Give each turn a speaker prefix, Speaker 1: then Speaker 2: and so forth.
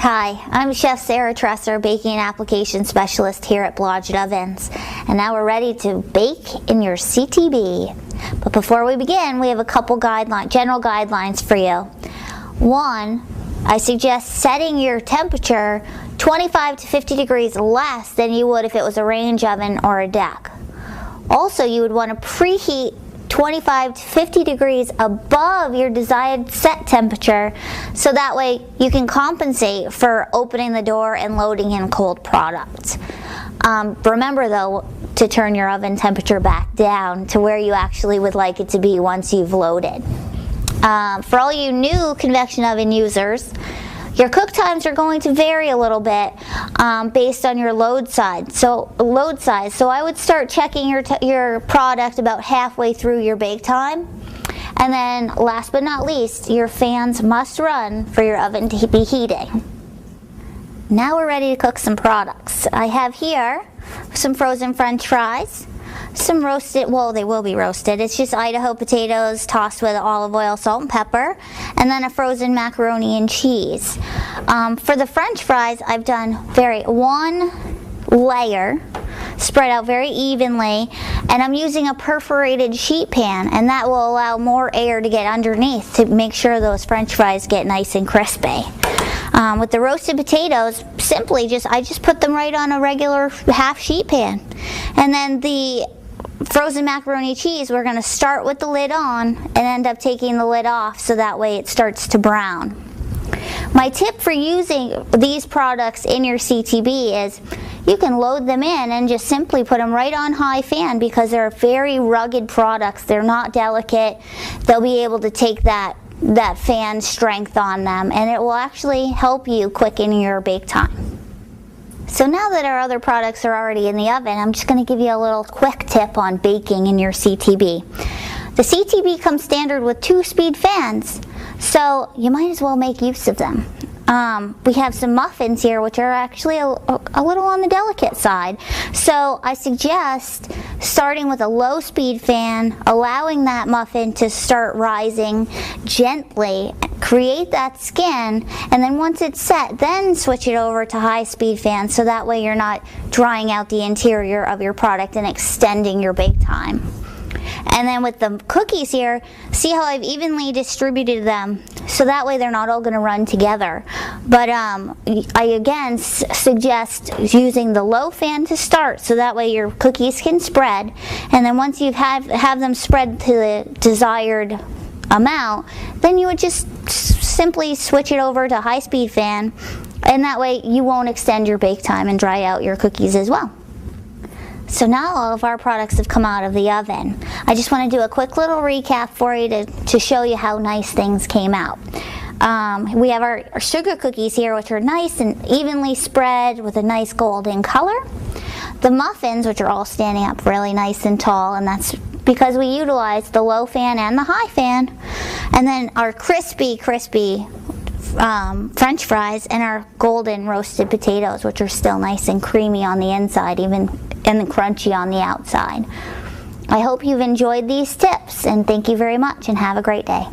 Speaker 1: Hi, I'm Chef Sarah Tresser, Baking and Application Specialist here at BLODGETT Ovens, and now we're ready to bake in your CTB. But before we begin, we have a couple general guidelines for you. One, I suggest setting your temperature 25 to 50 degrees less than you would if it was a range oven or a deck. Also, you would want to preheat 25 to 50 degrees above your desired set temperature, so that way you can compensate for opening the door and loading in cold products. Remember though to turn your oven temperature back down to where you actually would like it to be once you've loaded. For all you new convection oven users, your cook times are going to vary a little bit based on your load size. So I would start checking your product about halfway through your bake time. And then last but not least, your fans must run for your oven to be heating. Now we're ready to cook some products. I have here some frozen French fries, some roasted, well, they will be roasted. It's just Idaho potatoes tossed with olive oil, salt, and pepper, and then a frozen macaroni and cheese. For the French fries, I've done one layer, spread out very evenly, and I'm using a perforated sheet pan, and that will allow more air to get underneath to make sure those French fries get nice and crispy. With the roasted potatoes, I just put them right on a regular half sheet pan. And then the frozen macaroni cheese, we're going to start with the lid on and end up taking the lid off so that way it starts to brown. My tip for using these products in your CTB is you can load them in and just simply put them right on high fan, because they're very rugged products. They're not delicate. They'll be able to take that fan strength on them, and it will actually help you quicken your bake time. So now that our other products are already in the oven, I'm just going to give you a little quick tip on baking in your CTB. The CTB comes standard with 2-speed fans, so you might as well make use of them. We have some muffins here which are actually a little on the delicate side, so I suggest starting with a low speed fan, allowing that muffin to start rising gently, create that skin, and then once it's set, then switch it over to high speed fan, so that way you're not drying out the interior of your product and extending your bake time. And then with the cookies here, see how I've evenly distributed them, so that way they're not all going to run together. But I again suggest using the low fan to start, so that way your cookies can spread. And then once you have them spread to the desired amount, then you would just simply switch it over to high speed fan, and that way you won't extend your bake time and dry out your cookies as well. So now all of our products have come out of the oven. I just want to do a quick little recap for you to show you how nice things came out. We have our sugar cookies here, which are nice and evenly spread with a nice golden color. The muffins, which are all standing up really nice and tall, and that's because we utilized the low fan and the high fan. And then our crispy French fries and our golden roasted potatoes, which are still nice and creamy on the inside, and crunchy on the outside. I hope you've enjoyed these tips, and thank you very much, and have a great day.